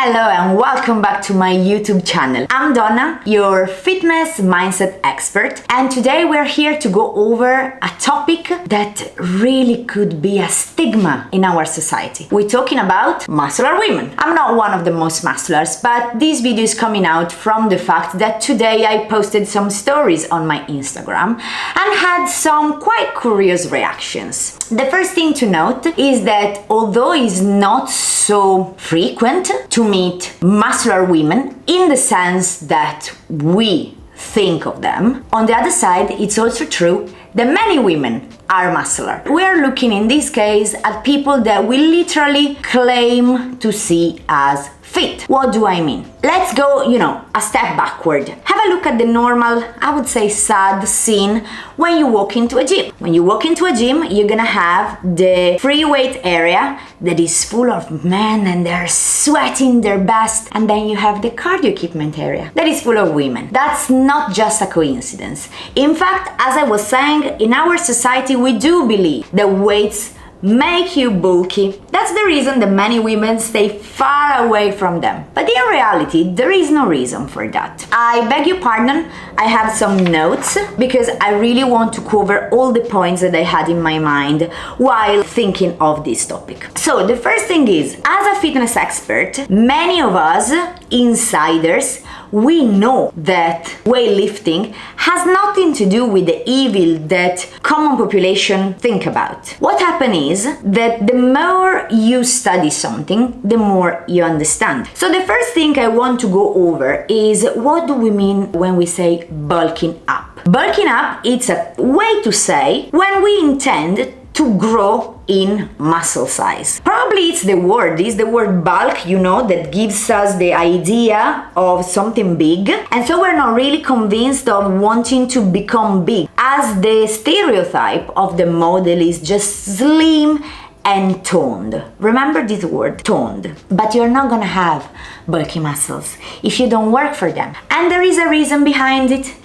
Hello and welcome back to my YouTube channel. I'm Donna, your fitness mindset expert, and today we're here to go over a topic that really could be a stigma in our society. We're talking about muscular women. I'm not one of the most musculars, but this video is coming out from the fact that today I posted some stories on my Instagram and had some quite curious reactions. The first thing to note is that although it's not so frequent to meet muscular women in the sense that we think of them, on the other side, it's also true that many women are muscular. We are looking in this case at people that we literally claim to see as fit. What do I mean? Let's go, a step backward. Have a look at the normal, I would say sad scene when you walk into a gym. When you walk into a gym, you're gonna have the free weight area that is full of men and they're sweating their best. And then you have the cardio equipment area that is full of women. That's not just a coincidence. In fact, as I was saying, in our society, we do believe that weights make you bulky. That's the reason that many women stay far away from them. But in reality, there is no reason for that. I beg your pardon, I have some notes because I really want to cover all the points that I had in my mind while thinking of this topic. So the first thing is, as a fitness expert, many of us insiders, we know that weightlifting has nothing to do with the evil that common population think about. What happens is that the more you study something, the more you understand. So the first thing I want to go over is what do we mean when we say bulking up? Bulking up, it's a way to say when we intend to grow in muscle size. Probably it's the word bulk, that gives us the idea of something big. And so we're not really convinced of wanting to become big, as the stereotype of the model is just slim and toned. Remember this word, toned. But you're not gonna have bulky muscles if you don't work for them. And there is a reason behind it.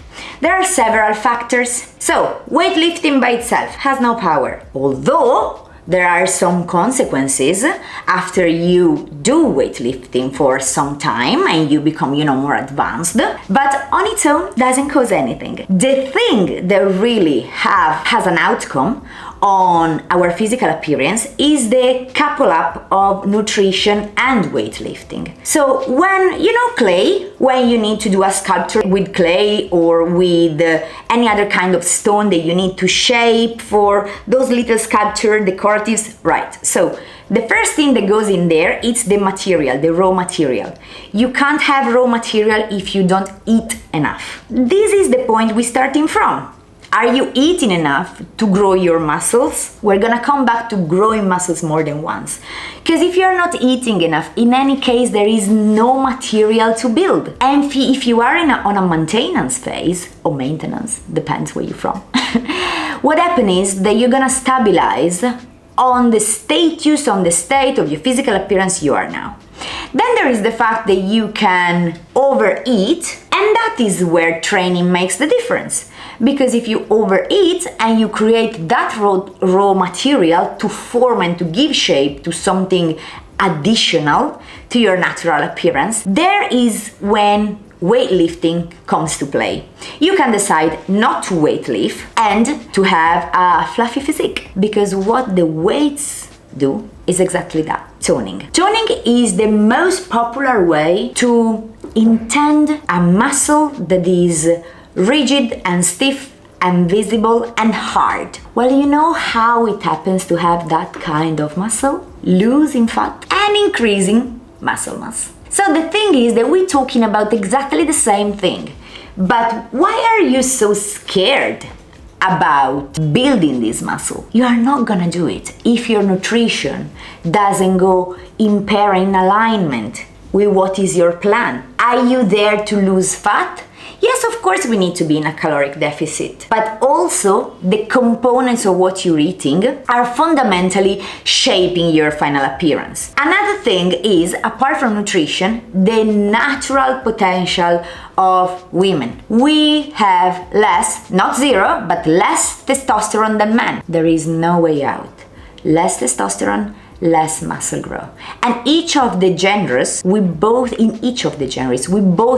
There are several factors. So, weightlifting by itself has no power. Although there are some consequences after you do weightlifting for some time and you become, more advanced. But on its own doesn't cause anything. The thing that really has an outcome on our physical appearance is the couple up of nutrition and weightlifting. So when clay, when you need to do a sculpture with clay or with any other kind of stone that you need to shape for those little sculpture decoratives, right? So the first thing that goes in there, it's the material, the raw material. You can't have raw material if you don't eat enough. This is the point we're starting from. Are you eating enough to grow your muscles? We're gonna come back to growing muscles more than once. Because if you're not eating enough, in any case, there is no material to build. And if you are on a maintenance phase, or maintenance, depends where you're from, what happens is that you're gonna stabilize on the state of your physical appearance you are now. Then there is the fact that you can overeat, and that is where training makes the difference. Because if you overeat and you create that raw material to form and to give shape to something additional to your natural appearance, there is when weightlifting comes to play. You can decide not to weightlift and to have a fluffy physique, because what the weights do is exactly that, toning. Toning is the most popular way to intend a muscle that is rigid and stiff and visible and hard. Well, you know how it happens to have that kind of muscle? Losing fat and increasing muscle mass. So the thing is that we're talking about exactly the same thing. But why are you so scared about building this muscle? You are not gonna do it if your nutrition doesn't go in pair, in alignment with what is your plan. Are you there to lose fat? Yes, of course we need to be in a caloric deficit, but also the components of what you're eating are fundamentally shaping your final appearance. Another thing is, apart from nutrition, the natural potential of women. We have less, not zero, but less testosterone than men. There is no way out. Less testosterone less muscle grow. And in each of the genres, we both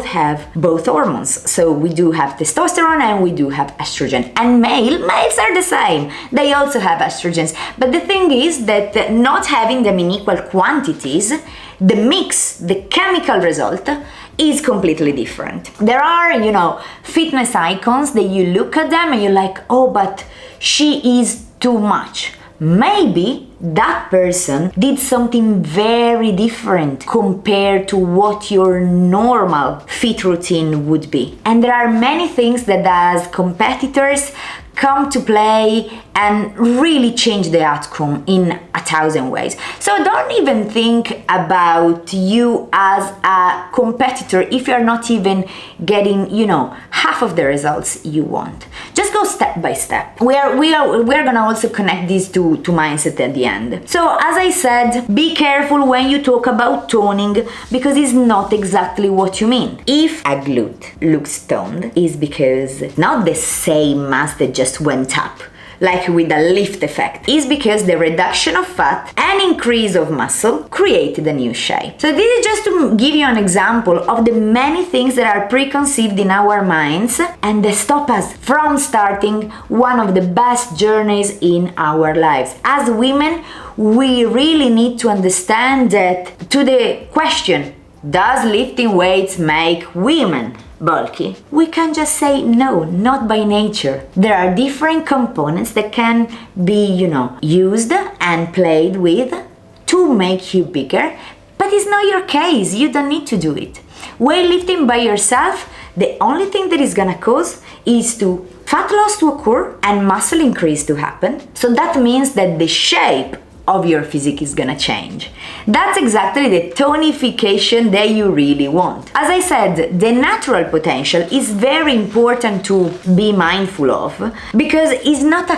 have both hormones. So we do have testosterone and we do have estrogen. And males are the same. They also have estrogens. But the thing is that not having them in equal quantities, the mix, the chemical result is completely different. There are, fitness icons that you look at them and you're like, oh, but she is too much. Maybe that person did something very different compared to what your normal fit routine would be. And there are many things that as competitors come to play and really change the outcome in 1,000 ways. So don't even think about you as a competitor if you're not even getting, half of the results you want. Just go step by step. We're gonna also connect these to mindset at the end. So as I said, be careful when you talk about toning because it's not exactly what you mean. If a glute looks toned, is because not the same mass that just went up, like with a lift effect, is because the reduction of fat and increase of muscle created a new shape. So this is just to give you an example of the many things that are preconceived in our minds and that stop us from starting one of the best journeys in our lives. As women, we really need to understand that to the question, does lifting weights make women bulky? We can just say no, not by nature. There are different components that can be, used and played with to make you bigger, but it's not your case. You don't need to do it. Weightlifting by yourself, the only thing that is gonna cause is to fat loss to occur and muscle increase to happen. So that means that the shape of your physique is gonna change. That's exactly the tonification that you really want. As I said, the natural potential is very important to be mindful of because it's not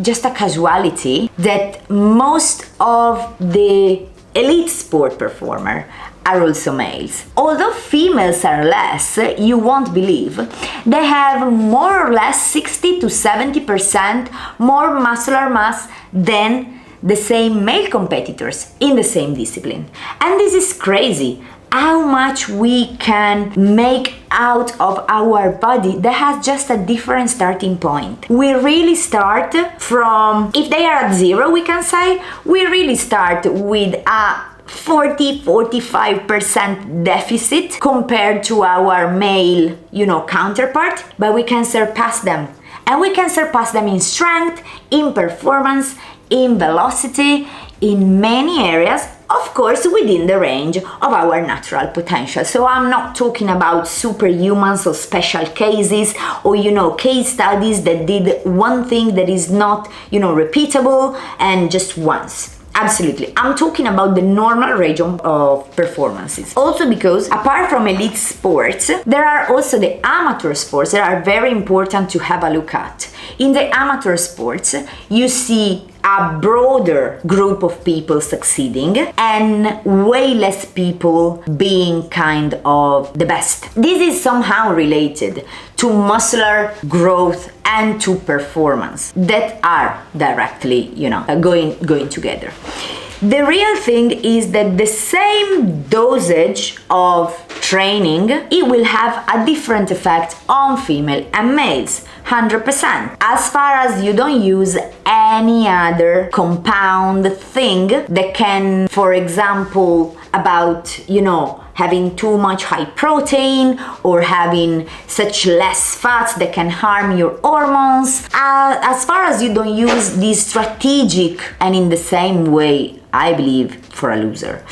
just a casualty that most of the elite sport performer are also males. Although females are less, you won't believe, they have more or less 60 to 70% more muscular mass than the same male competitors in the same discipline. And this is crazy how much we can make out of our body that has just a different starting point. We really start from, if they are at zero, we can say, we really start with a 40-45% deficit compared to our male, counterpart, but we can surpass them. And we can surpass them in strength, in performance, in velocity, in many areas, of course within the range of our natural potential. So I'm not talking about superhumans or special cases or case studies that did one thing that is not repeatable and just once. Absolutely. I'm talking about the normal range of performances. Also because apart from elite sports, there are also the amateur sports that are very important to have a look at. In the amateur sports, you see a broader group of people succeeding and way less people being kind of the best. This is somehow related to muscular growth and to performance that are directly, going together. The real thing is that the same dosage of training, it will have a different effect on female and males, 100%. As far as you don't use any other compound thing that can, for example, about, having too much high protein or having such less fats that can harm your hormones. As far as you don't use this strategic and in the same way, I believe, for a loser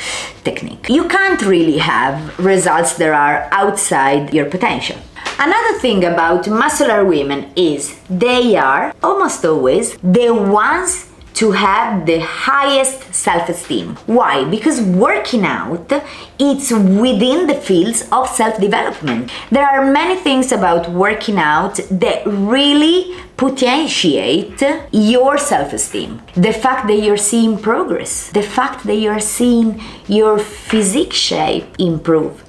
technique, you can't really have results that are outside your potential. Another thing about muscular women is they are almost always the ones to have the highest self-esteem. Why? Because working out, it's within the fields of self-development. There are many things about working out that really potentiate your self-esteem. The fact that you're seeing progress, the fact that you're seeing your physique shape improve,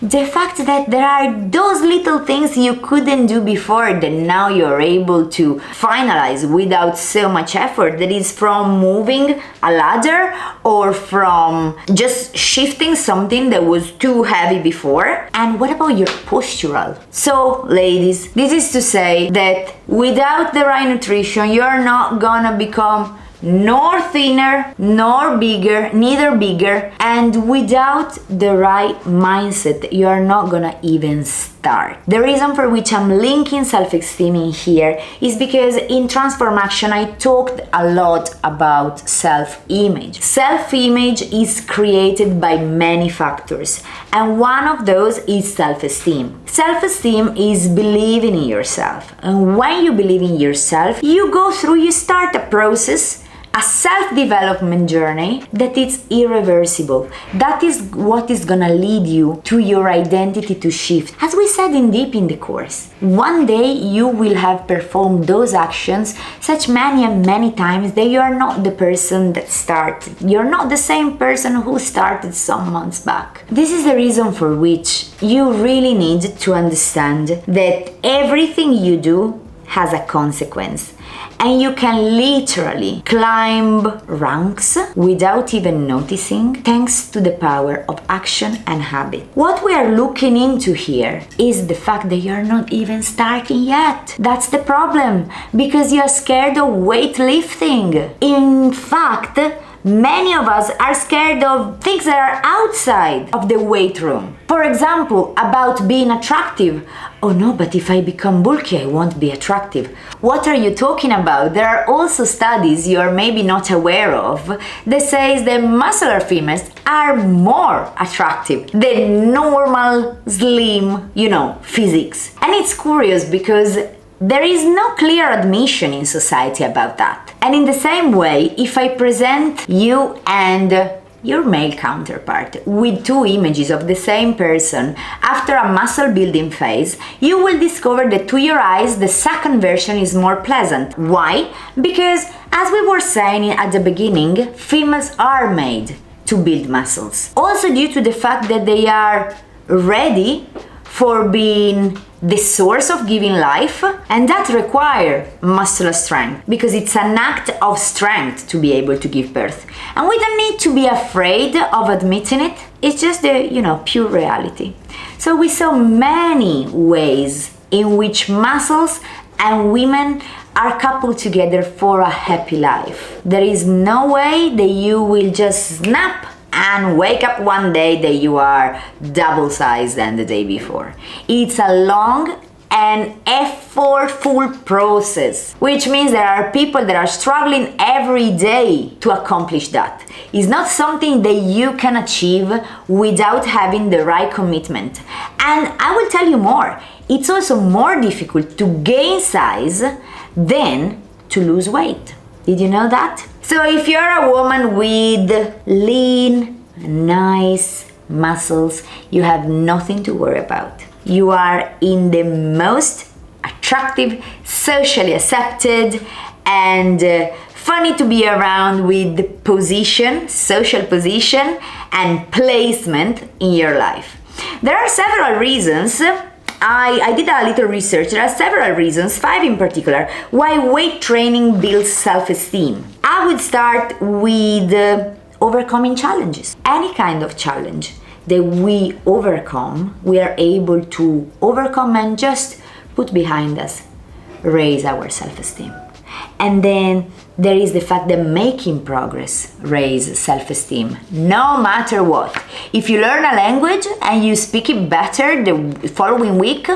the fact that there are those little things you couldn't do before that now you're able to finalize without so much effort, that is from moving a ladder or from just shifting something that was too heavy before. And what about your postural? So ladies, this is to say that without the right nutrition, you're not gonna become nor thinner, nor bigger, neither bigger, and without the right mindset, you are not gonna even start. The reason for which I'm linking self-esteem in here is because in Transform Action, I talked a lot about self-image. Self-image is created by many factors, and one of those is self-esteem. Self-esteem is believing in yourself, and when you believe in yourself, you start a process, a self-development journey that is irreversible. That is what is gonna lead you to your identity to shift. As we said in the course, one day you will have performed those actions such many and many times that you are not the person that started. You're not the same person who started some months back. This is the reason for which you really need to understand that everything you do has a consequence. And you can literally climb ranks without even noticing, thanks to the power of action and habit. What we are looking into here is the fact that you're not even starting yet. That's the problem, because you're scared of weightlifting. In fact, many of us are scared of things that are outside of the weight room. For example, about being attractive. Oh no, but if I become bulky, I won't be attractive. What are you talking about? There are also studies you're maybe not aware of that says that muscular females are more attractive than normal, slim, physiques. And it's curious because there is no clear admission in society about that. And in the same way, if I present you and your male counterpart with two images of the same person after a muscle building phase, you will discover that to your eyes, the second version is more pleasant. Why? Because, as we were saying at the beginning, females are made to build muscles. Also due to the fact that they are ready for being the source of giving life, and that require muscular strength because it's an act of strength to be able to give birth. And we don't need to be afraid of admitting it. It's just the pure reality. So we saw many ways in which muscles and women are coupled together for a happy life. There is no way that you will just snap and wake up one day that you are double sized than the day before. It's a long and effortful process, which means there are people that are struggling every day to accomplish that. It's not something that you can achieve without having the right commitment. And I will tell you more, it's also more difficult to gain size than to lose weight. Did you know that? So if you're a woman with lean, nice muscles, you have nothing to worry about. You are in the most attractive, socially accepted, and funny to be around with position, social position, and placement in your life. There are several reasons. I did a little research. There are several reasons, 5 in particular, why weight training builds self-esteem. I would start with overcoming challenges. Any kind of challenge that we overcome, we are able to overcome and just put behind us, raise our self-esteem. And then there is the fact that making progress raises self-esteem, no matter what. If you learn a language and you speak it better the following week,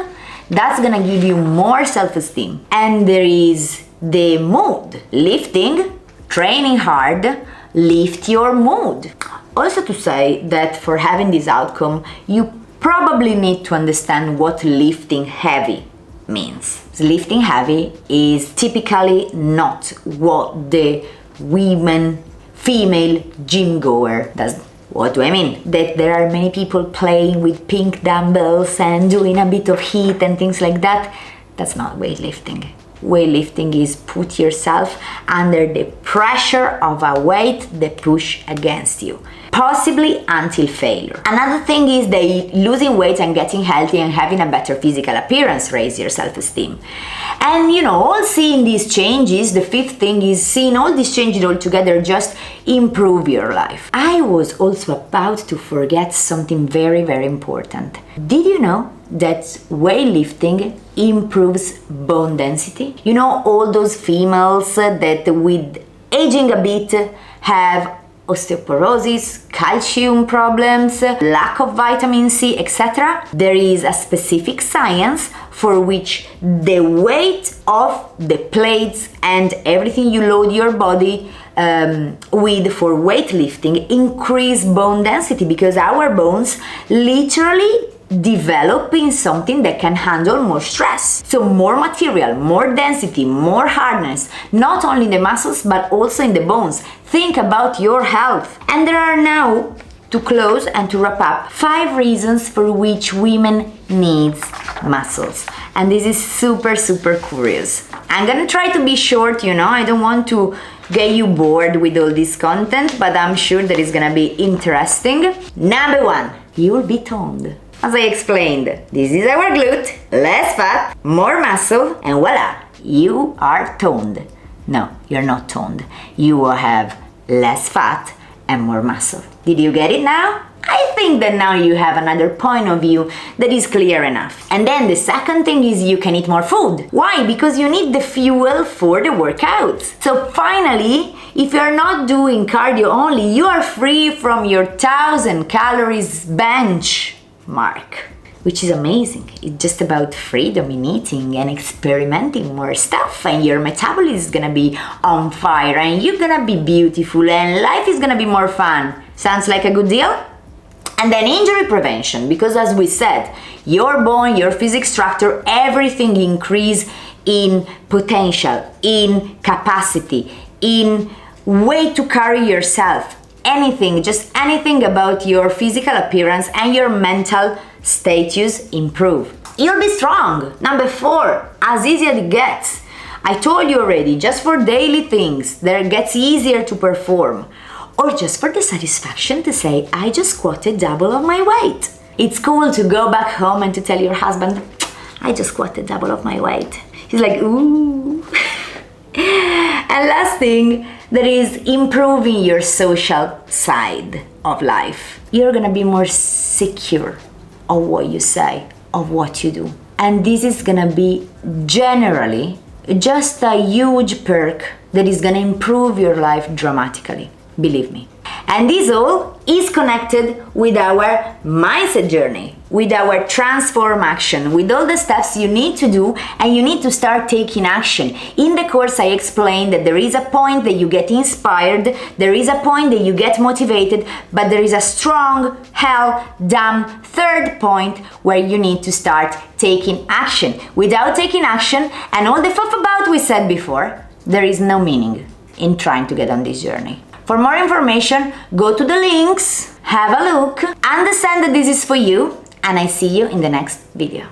that's gonna give you more self-esteem. And there is the mood. Lifting, training hard, lift your mood. Also to say that for having this outcome, you probably need to understand what lifting heavy means. Lifting heavy is typically not what the female gym goer does. What do I mean? That there are many people playing with pink dumbbells and doing a bit of heat and things like that. That's not weightlifting. Weightlifting is put yourself under the pressure of a weight that push against you. possibly until failure. Another thing is that losing weight and getting healthy and having a better physical appearance raise your self-esteem. And all seeing these changes, the fifth thing is seeing all these changes all together just improve your life. I was also about to forget something very, very important. Did you know that weightlifting improves bone density? All those females that with aging a bit have osteoporosis, calcium problems, lack of vitamin C, etc. There is a specific science for which the weight of the plates and everything you load your body with for weightlifting increase bone density, because our bones literally developing something that can handle more stress. So more material, more density, more hardness, not only in the muscles but also in the bones. Think about your health. And there are now, to close and to wrap up, 5 reasons for which women need muscles. And this is super, super curious. I'm gonna try to be short, I don't want to get you bored with all this content, but I'm sure that it's gonna be interesting. Number 1, you will be toned. As I explained, this is our glute, less fat, more muscle, and voila, you are toned. No, you're not toned. You will have less fat and more muscle. Did you get it now? I think that now you have another point of view that is clear enough. And then the second thing is you can eat more food. Why? Because you need the fuel for the workouts. So finally, if you're not doing cardio only, you are free from your 1,000 calories bench mark, which is amazing. It's just about freedom in eating and experimenting more stuff, and your metabolism is gonna be on fire, and you're gonna be beautiful, and life is gonna be more fun. Sounds like a good deal? And then injury prevention, because as we said, your bone, your physics structure, everything increase in potential, in capacity, in way to carry yourself. Anything, just anything about your physical appearance and your mental status improve. You'll be strong. Number 4, as easy as it gets. I told you already, just for daily things that gets easier to perform, or just for the satisfaction to say, I just squatted double of my weight. It's cool to go back home and to tell your husband, I just squatted double of my weight. He's like, ooh. And last thing, that is improving your social side of life. You're gonna be more secure of what you say, of what you do. And this is gonna be generally just a huge perk that is gonna improve your life dramatically, believe me. And this all is connected with our mindset journey, with our transform action, with all the steps you need to do, and you need to start taking action. In the course I explained that there is a point that you get inspired, there is a point that you get motivated, but there is a strong, hell, damn third point where you need to start taking action. Without taking action and all the fluff about we said before, there is no meaning in trying to get on this journey. For more information, go to the links, have a look, understand that this is for you, and I see you in the next video.